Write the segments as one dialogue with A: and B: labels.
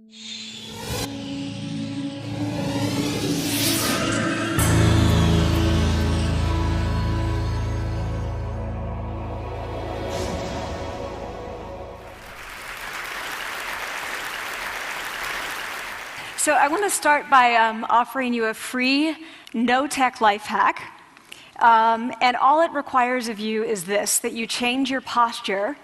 A: So I want to start by offering you a free, no-tech life hack. And all it requires of you is this, that you change your posture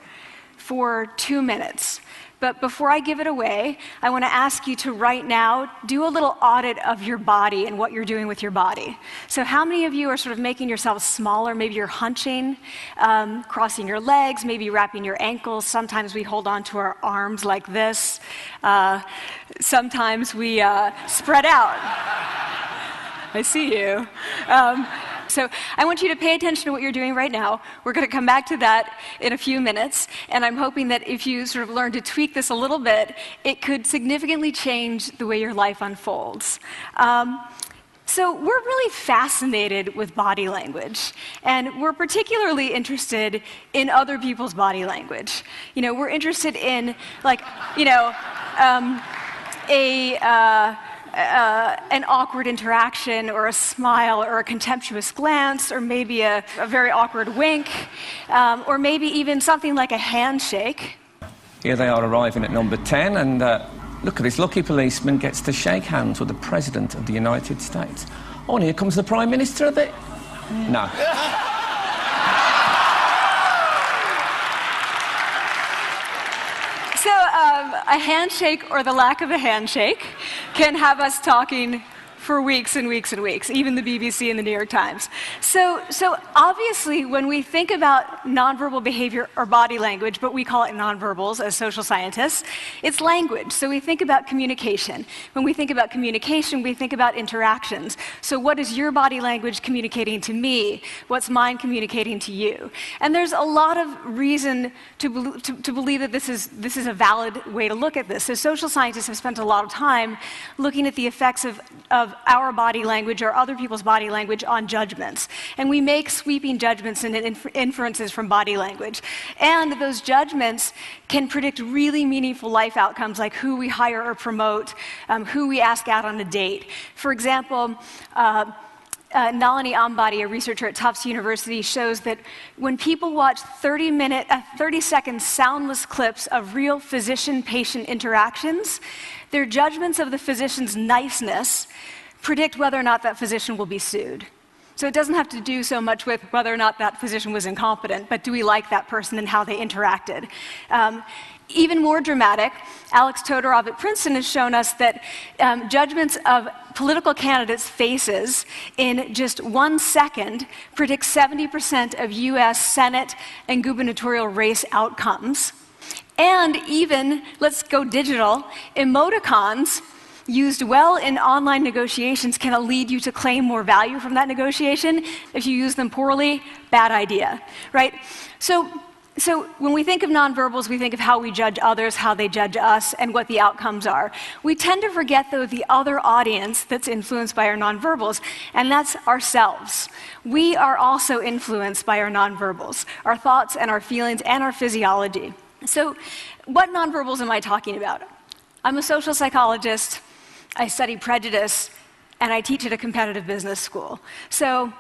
A: for 2 minutes. But before I give it away, I want to ask you to right now do a little audit of your body and what you're doing with your body. So how many of you are sort of making yourselves smaller? Maybe you're hunching, crossing your legs, maybe wrapping your ankles. Sometimes we hold on to our arms like this. Sometimes we spread out. I see you. So I want you to pay attention to what you're doing right now. We're going to come back to that in a few minutes, and I'm hoping that if you sort of learn to tweak this a little bit, it could significantly change the way your life unfolds. So we're really fascinated with body language, and we're particularly interested in other people's body language. You know, we're interested in, like, you know, an awkward interaction, or a smile, or a contemptuous glance, or maybe a very awkward wink, or maybe even something like a handshake.
B: Here they are arriving at number 10, and look at this lucky policeman gets to shake hands with the President of the United States. Oh, and here comes the Prime Minister of it. No.
A: So a handshake, or the lack of a handshake, can have us talking for weeks and weeks and weeks, even the BBC and the New York Times. So obviously, when we think about nonverbal behavior or body language, but we call it nonverbals as social scientists, it's language. So we think about communication. When we think about communication, we think about interactions. So what is your body language communicating to me? What's mine communicating to you? And there's a lot of reason to believe that this is a valid way to look at this. So social scientists have spent a lot of time looking at the effects of our body language or other people's body language on judgments. And we make sweeping judgments and inferences from body language. And those judgments can predict really meaningful life outcomes, like who we hire or promote, who we ask out on a date. For example, Nalini Ambady, a researcher at Tufts University, shows that when people watch 30-second soundless clips of real physician-patient interactions, their judgments of the physician's niceness predict whether or not that physician will be sued. So it doesn't have to do so much with whether or not that physician was incompetent, but do we like that person and how they interacted? Even more dramatic, Alex Todorov at Princeton has shown us that judgments of political candidates' faces in just 1 second predict 70% of US Senate and gubernatorial race outcomes. And even, let's go digital, emoticons used well in online negotiations can lead you to claim more value from that negotiation. If you use them poorly, bad idea, right? So when we think of nonverbals, we think of how we judge others, how they judge us, and what the outcomes are. We tend to forget, though, the other audience that's influenced by our nonverbals, and that's ourselves. We are also influenced by our nonverbals, our thoughts and our feelings and our physiology. So what nonverbals am I talking about? I'm a social psychologist, I study prejudice, and I teach at a competitive business school. So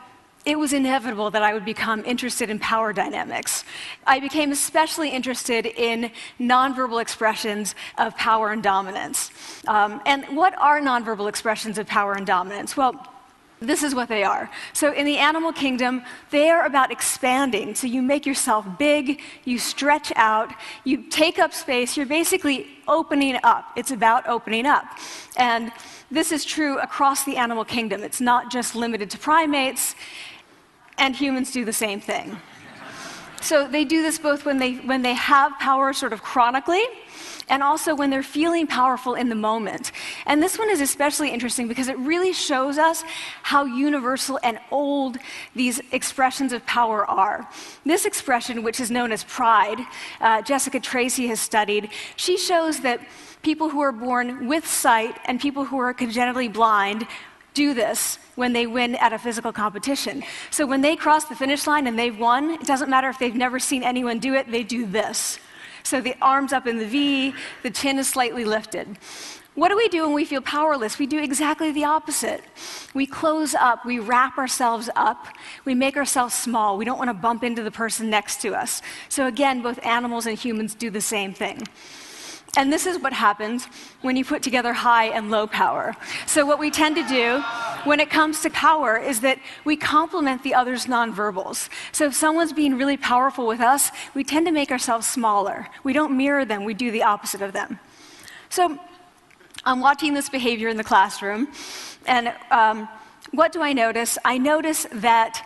A: it was inevitable that I would become interested in power dynamics. I became especially interested in nonverbal expressions of power and dominance. And what are nonverbal expressions of power and dominance? Well, this is what they are. So in the animal kingdom, they are about expanding. So you make yourself big, you stretch out, you take up space, you're basically opening up. It's about opening up. And this is true across the animal kingdom. It's not just limited to primates, and humans do the same thing. So they do this both when they have power sort of chronically, and also when they're feeling powerful in the moment. And this one is especially interesting because it really shows us how universal and old these expressions of power are. This expression, which is known as pride, Jessica Tracy has studied, she shows that people who are born with sight and people who are congenitally blind do this when they win at a physical competition. So when they cross the finish line and they've won, it doesn't matter if they've never seen anyone do it, they do this. So the arms up in the V, the chin is slightly lifted. What do we do when we feel powerless? We do exactly the opposite. We close up, we wrap ourselves up, we make ourselves small. We don't want to bump into the person next to us. So again, both animals and humans do the same thing. And this is what happens when you put together high and low power. So what we tend to do when it comes to power is that we complement the other's nonverbals. So if someone's being really powerful with us, we tend to make ourselves smaller. We don't mirror them, we do the opposite of them. So I'm watching this behavior in the classroom, and what do I notice? I notice that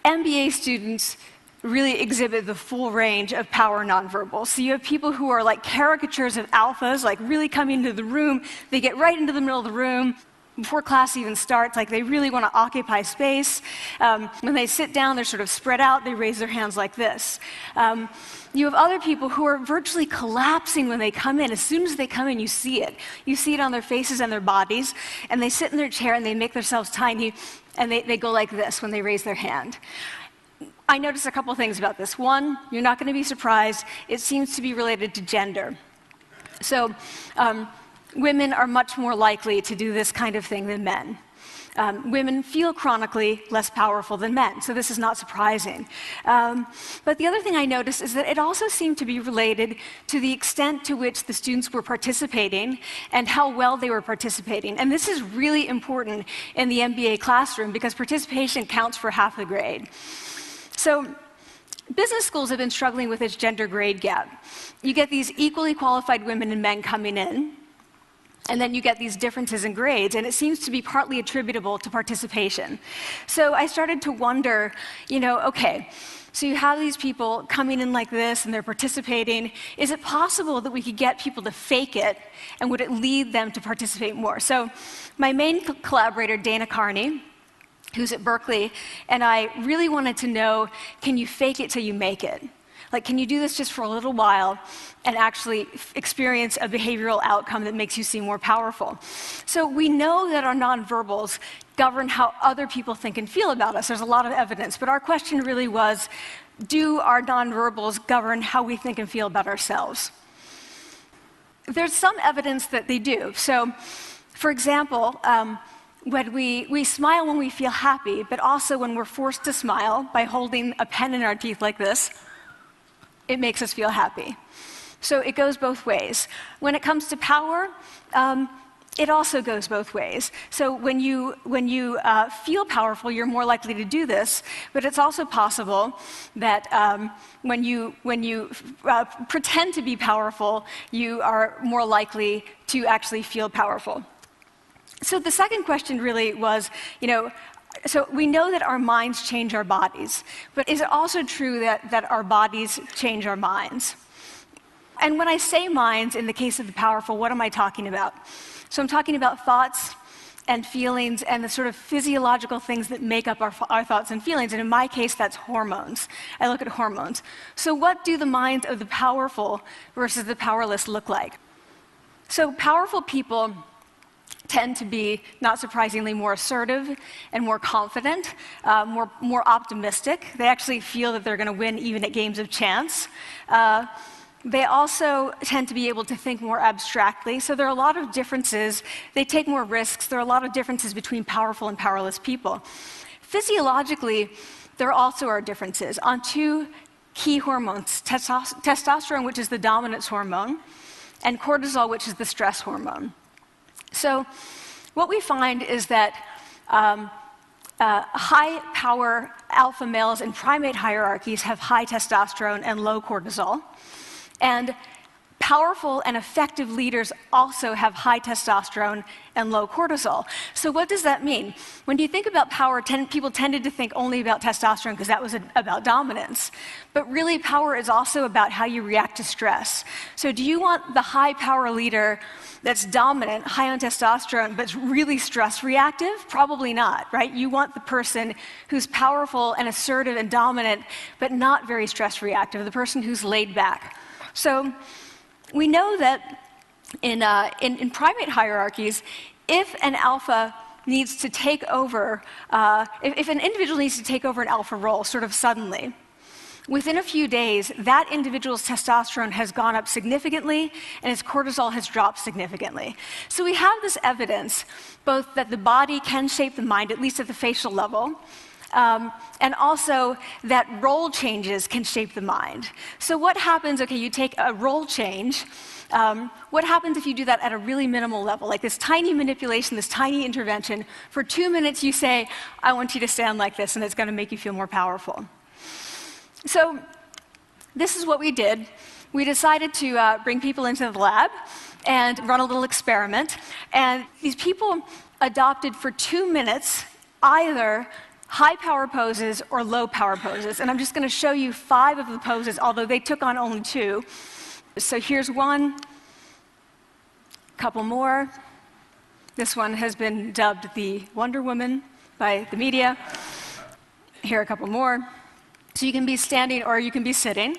A: MBA students really exhibit the full range of power nonverbals. So you have people who are like caricatures of alphas, like really coming into the room, they get right into the middle of the room before class even starts, like they really want to occupy space. When they sit down, they're sort of spread out, they raise their hands like this. You have other people who are virtually collapsing when they come in. As soon as they come in, you see it. You see it on their faces and their bodies, and they sit in their chair and they make themselves tiny, and they go like this when they raise their hand. I noticed a couple things about this. One, you're not going to be surprised, it seems to be related to gender. So women are much more likely to do this kind of thing than men. Women feel chronically less powerful than men, so this is not surprising. But the other thing I noticed is that it also seemed to be related to the extent to which the students were participating and how well they were participating. And this is really important in the MBA classroom because participation counts for half the grade. So business schools have been struggling with its gender grade gap. You get these equally qualified women and men coming in, and then you get these differences in grades, and it seems to be partly attributable to participation. So I started to wonder, okay, so you have these people coming in like this, and they're participating. Is it possible that we could get people to fake it, and would it lead them to participate more? So my main collaborator, Dana Carney, who's at Berkeley, and I really wanted to know, can you fake it till you make it? Like, can you do this just for a little while and actually experience a behavioral outcome that makes you seem more powerful? So we know that our nonverbals govern how other people think and feel about us. There's a lot of evidence, but our question really was, do our nonverbals govern how we think and feel about ourselves? There's some evidence that they do. So, for example, when we smile when we feel happy, but also when we're forced to smile by holding a pen in our teeth like this, it makes us feel happy. So it goes both ways. When it comes to power, it also goes both ways. So when you feel powerful, you're more likely to do this, but it's also possible that when you pretend to be powerful, you are more likely to actually feel powerful. So the second question really was, so we know that our minds change our bodies, but is it also true that our bodies change our minds? And when I say minds, in the case of the powerful, what am I talking about? So I'm talking about thoughts and feelings and the sort of physiological things that make up our thoughts and feelings, and in my case, that's hormones. I look at hormones. So what do the minds of the powerful versus the powerless look like? So powerful people tend to be, not surprisingly, more assertive and more confident, more optimistic. They actually feel that they're going to win even at games of chance. They also tend to be able to think more abstractly. So there are a lot of differences. They take more risks. There are a lot of differences between powerful and powerless people. Physiologically, there also are differences on two key hormones, testosterone, which is the dominance hormone, and cortisol, which is the stress hormone. So what we find is that high-power alpha males in primate hierarchies have high testosterone and low cortisol, and powerful and effective leaders also have high testosterone and low cortisol. So what does that mean? When you think about power, people tended to think only about testosterone because that was about dominance. But really, power is also about how you react to stress. So do you want the high-power leader that's dominant, high on testosterone, but really stress reactive? Probably not, right? You want the person who's powerful and assertive and dominant, but not very stress reactive, the person who's laid back. So we know that in primate hierarchies, if an alpha needs to take over, if an individual needs to take over an alpha role sort of suddenly, within a few days, that individual's testosterone has gone up significantly and his cortisol has dropped significantly. So we have this evidence, both that the body can shape the mind, at least at the facial level, and also that role changes can shape the mind. So what happens, okay, you take a role change, what happens if you do that at a really minimal level, like this tiny manipulation, this tiny intervention? For 2 minutes you say, I want you to stand like this, and it's going to make you feel more powerful. So this is what we did. We decided to bring people into the lab and run a little experiment. And these people adopted for 2 minutes either high power poses or low power poses. And I'm just going to show you 5 of the poses, although they took on only 2. So here's one, a couple more. This one has been dubbed the Wonder Woman by the media. Here are a couple more. So you can be standing or you can be sitting.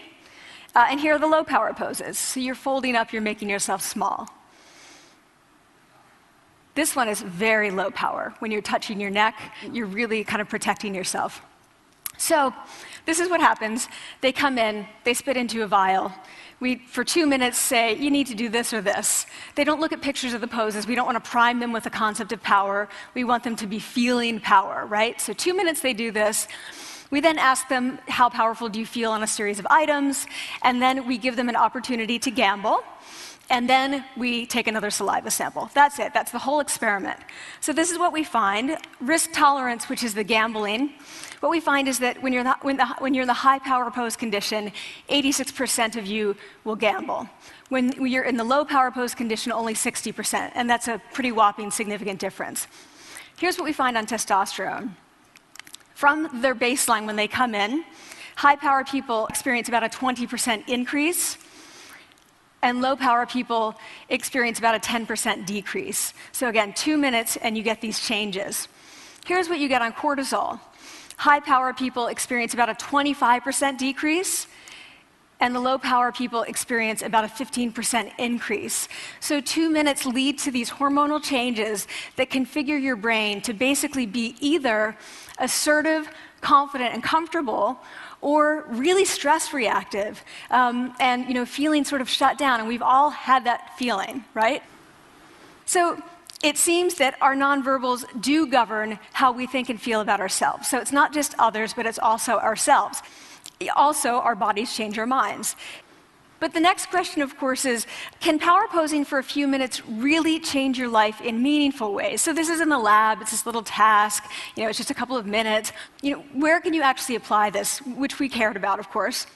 A: And here are the low power poses. So you're folding up, you're making yourself small. This one is very low power. When you're touching your neck, you're really kind of protecting yourself. So this is what happens. They come in, they spit into a vial. We, for 2 minutes, say, you need to do this or this. They don't look at pictures of the poses. We don't want to prime them with the concept of power. We want them to be feeling power, right? So 2 minutes they do this. We then ask them, how powerful do you feel on a series of items? And then we give them an opportunity to gamble. And then we take another saliva sample. That's it. That's the whole experiment. So this is what we find. Risk tolerance, which is the gambling. What we find is that when you're in the high power pose condition, 86% of you will gamble. When you're in the low power pose condition, only 60%. And that's a pretty whopping significant difference. Here's what we find on testosterone. From their baseline when they come in, high power people experience about a 20% increase, and low power people experience about a 10% decrease. So again, 2 minutes and you get these changes. Here's what you get on cortisol. High power people experience about a 25% decrease, and the low power people experience about a 15% increase. So 2 minutes lead to these hormonal changes that configure your brain to basically be either assertive, confident, and comfortable, or really stress reactive, and feeling sort of shut down. And we've all had that feeling, right? So it seems that our nonverbals do govern how we think and feel about ourselves. So it's not just others, but it's also ourselves. Also, our bodies change our minds. But the next question, of course, is, can power posing for a few minutes really change your life in meaningful ways? So this is in the lab, it's this little task, it's just a couple of minutes. Where can you actually apply this, which we cared about, of course.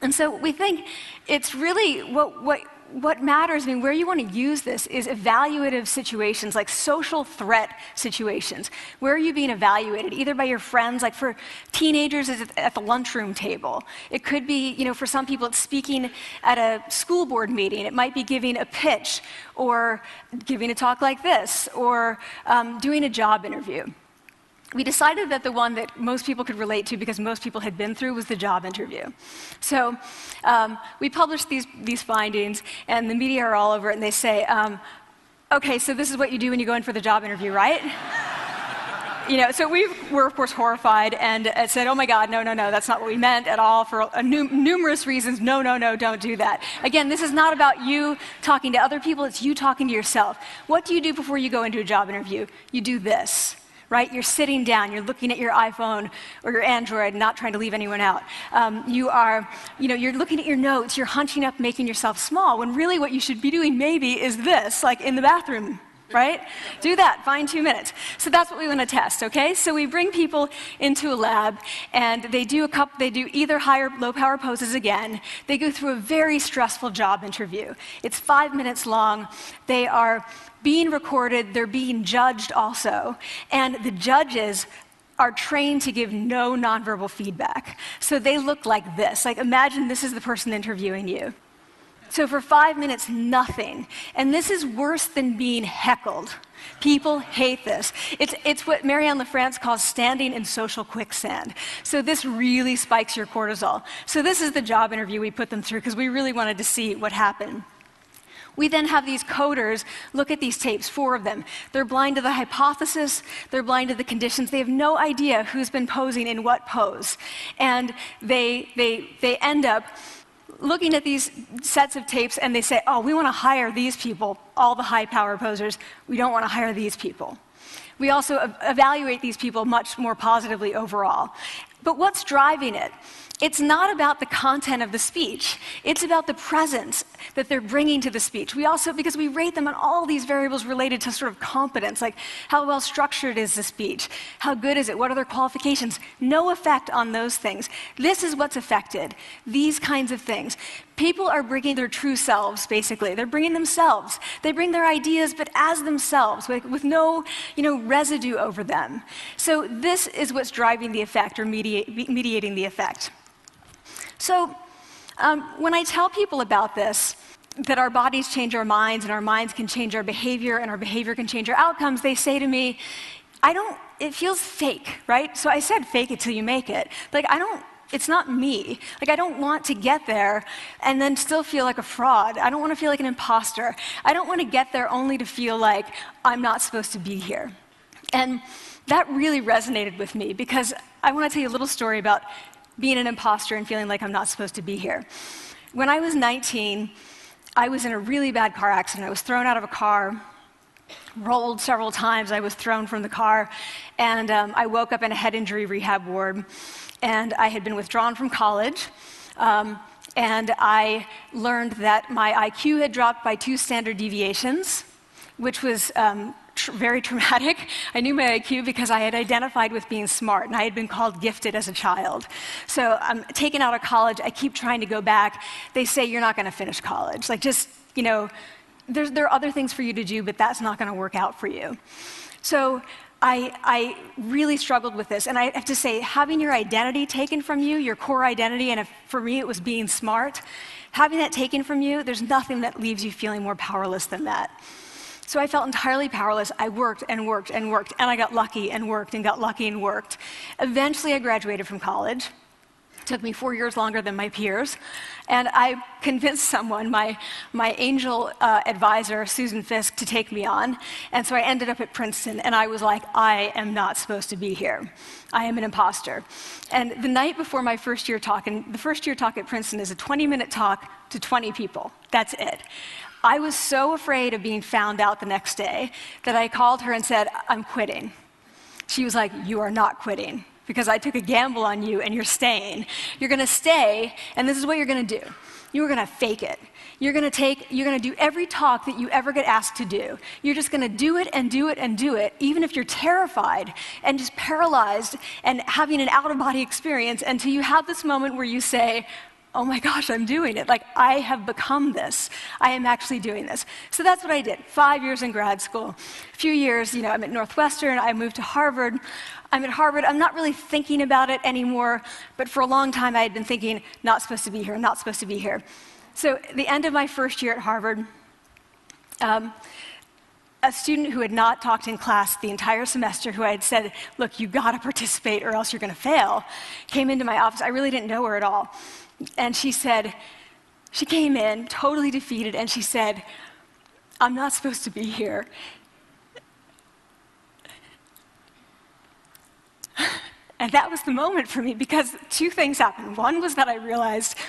A: And so we think it's really what matters, where you want to use this is evaluative situations, like social threat situations. Where are you being evaluated? Either by your friends, like for teenagers, it's at the lunchroom table. It could be, for some people, it's speaking at a school board meeting. It might be giving a pitch, or giving a talk like this, or doing a job interview. We decided that the one that most people could relate to, because most people had been through, was the job interview. So we published these findings, and the media are all over it, and they say, okay, so this is what you do when you go in for the job interview, right? So we were, of course, horrified and said, oh my God, no, that's not what we meant at all, for numerous reasons. No, don't do that. Again, this is not about you talking to other people, it's you talking to yourself. What do you do before you go into a job interview? You do this. Right? You're sitting down, you're looking at your iPhone or your Android, not trying to leave anyone out. You're looking at your notes, you're hunching up, making yourself small, when really what you should be doing maybe is this, like in the bathroom, right? Do that, find 2 minutes. So that's what we want to test, okay? So we bring people into a lab, and they do either high or low power poses again. They go through a very stressful job interview. It's 5 minutes long. They are being recorded, they're being judged also, and the judges are trained to give no nonverbal feedback. So they look like this. Like, imagine this is the person interviewing you. So for 5 minutes, nothing. And this is worse than being heckled. People hate this. It's what Marianne LaFrance calls standing in social quicksand. So this really spikes your cortisol. So this is the job interview we put them through, because we really wanted to see what happened. We then have these coders look at these tapes, 4 of them. They're blind to the hypothesis, they're blind to the conditions. They have no idea who's been posing in what pose. And they end up looking at these sets of tapes and they say, oh, we want to hire these people, all the high power posers. We don't want to hire these people. We also evaluate these people much more positively overall. But what's driving it? It's not about the content of the speech. It's about the presence that they're bringing to the speech. We also, because we rate them on all these variables related to sort of competence, like how well structured is the speech? How good is it? What are their qualifications? No effect on those things. This is what's affected, these kinds of things. People are bringing their true selves, basically. They're bringing themselves. They bring their ideas, but as themselves, with no residue over them. So this is what's driving the effect or mediating the effect. So when I tell people about this, that our bodies change our minds and our minds can change our behavior and our behavior can change our outcomes, they say to me, it feels fake, right? So I said fake it till you make it. Like, it's not me. Like, I don't want to get there and then still feel like a fraud. I don't want to feel like an imposter. I don't want to get there only to feel like I'm not supposed to be here. And that really resonated with me because I want to tell you a little story about being an imposter and feeling like I'm not supposed to be here. When I was 19, I was in a really bad car accident. I was thrown out of a car, rolled several times. I was thrown from the car, and I woke up in a head injury rehab ward. And I had been withdrawn from college, and I learned that my IQ had dropped by 2 standard deviations, which was very traumatic. I knew my IQ because I had identified with being smart, and I had been called gifted as a child. So I'm taken out of college. I keep trying to go back. They say, you're not going to finish college. Like, just, there are other things for you to do, but that's not going to work out for you. So I really struggled with this. And I have to say, having your identity taken from you, your core identity, and for me it was being smart, having that taken from you, there's nothing that leaves you feeling more powerless than that. So I felt entirely powerless. I worked and worked and worked, and I got lucky and worked and got lucky and worked. Eventually I graduated from college. It took me 4 years longer than my peers. And I convinced someone, my angel advisor, Susan Fisk, to take me on. And so I ended up at Princeton, and I was like, I am not supposed to be here. I am an imposter. And the night before my first year talk, and the first year talk at Princeton is a 20-minute talk to 20 people. That's it. I was so afraid of being found out the next day that I called her and said, I'm quitting. She was like, you are not quitting, because I took a gamble on you and you're staying. You're going to stay, and this is what you're going to do. You're going to fake it. You're going to do every talk that you ever get asked to do. You're just going to do it and do it and do it, even if you're terrified and just paralyzed and having an out-of-body experience, until you have this moment where you say, oh my gosh, I'm doing it. Like, I have become this. I am actually doing this. So that's what I did. 5 years in grad school. A few years, I'm at Northwestern. I moved to Harvard. I'm at Harvard. I'm not really thinking about it anymore, but for a long time I had been thinking, not supposed to be here, not supposed to be here. So at the end of my first year at Harvard, a student who had not talked in class the entire semester, who I had said, look, you got to participate or else you're going to fail, came into my office. I really didn't know her at all. And she came in totally defeated, and she said, I'm not supposed to be here. And that was the moment for me, because 2 things happened. One was that I realized,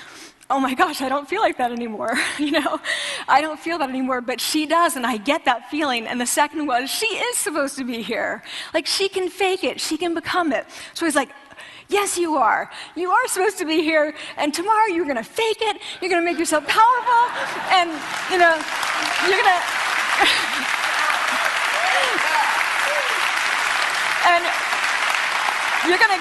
A: oh my gosh, I don't feel like that anymore. I don't feel that anymore, but she does, and I get that feeling. And the second was, she is supposed to be here. Like, she can fake it, she can become it. So I was like, yes, you are. You are supposed to be here, and tomorrow you're going to fake it, you're going to make yourself powerful, and, you're going to... and you're going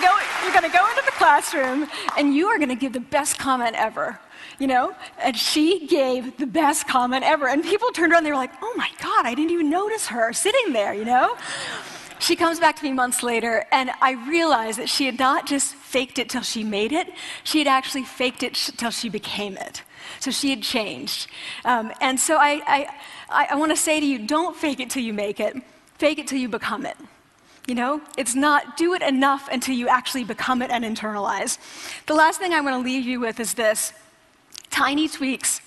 A: to go into the classroom, and you are going to give the best comment ever, And she gave the best comment ever. And people turned around, they were like, oh my God, I didn't even notice her sitting there, She comes back to me months later, and I realized that she had not just faked it till she made it, she had actually faked it till she became it. So she had changed. And so I want to say to you, don't fake it till you make it. Fake it till you become it. It's not do it enough until you actually become it and internalize. The last thing I want to leave you with is this. Tiny tweaks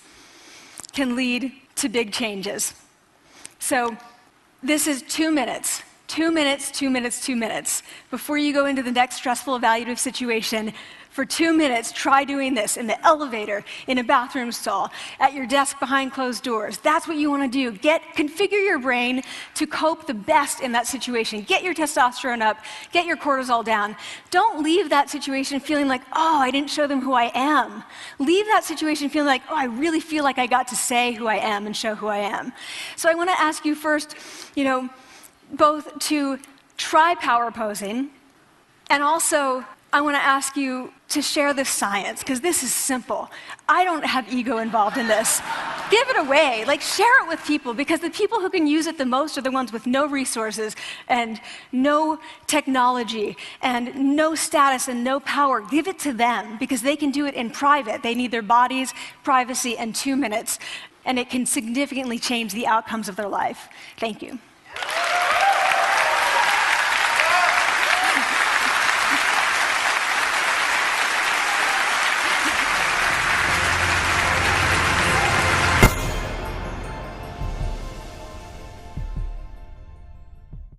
A: can lead to big changes. So this is 2 minutes. 2 minutes, 2 minutes, 2 minutes. Before you go into the next stressful evaluative situation, for 2 minutes, try doing this in the elevator, in a bathroom stall, at your desk behind closed doors. That's what you want to do. Configure your brain to cope the best in that situation. Get your testosterone up, get your cortisol down. Don't leave that situation feeling like, oh, I didn't show them who I am. Leave that situation feeling like, oh, I really feel like I got to say who I am and show who I am. So I want to ask you first, both to try power posing, and also I want to ask you to share this science, because this is simple. I don't have ego involved in this. Give it away. Share it with people, because the people who can use it the most are the ones with no resources and no technology and no status and no power. Give it to them, because they can do it in private. They need their bodies, privacy, and 2 minutes, and it can significantly change the outcomes of their life. Thank you.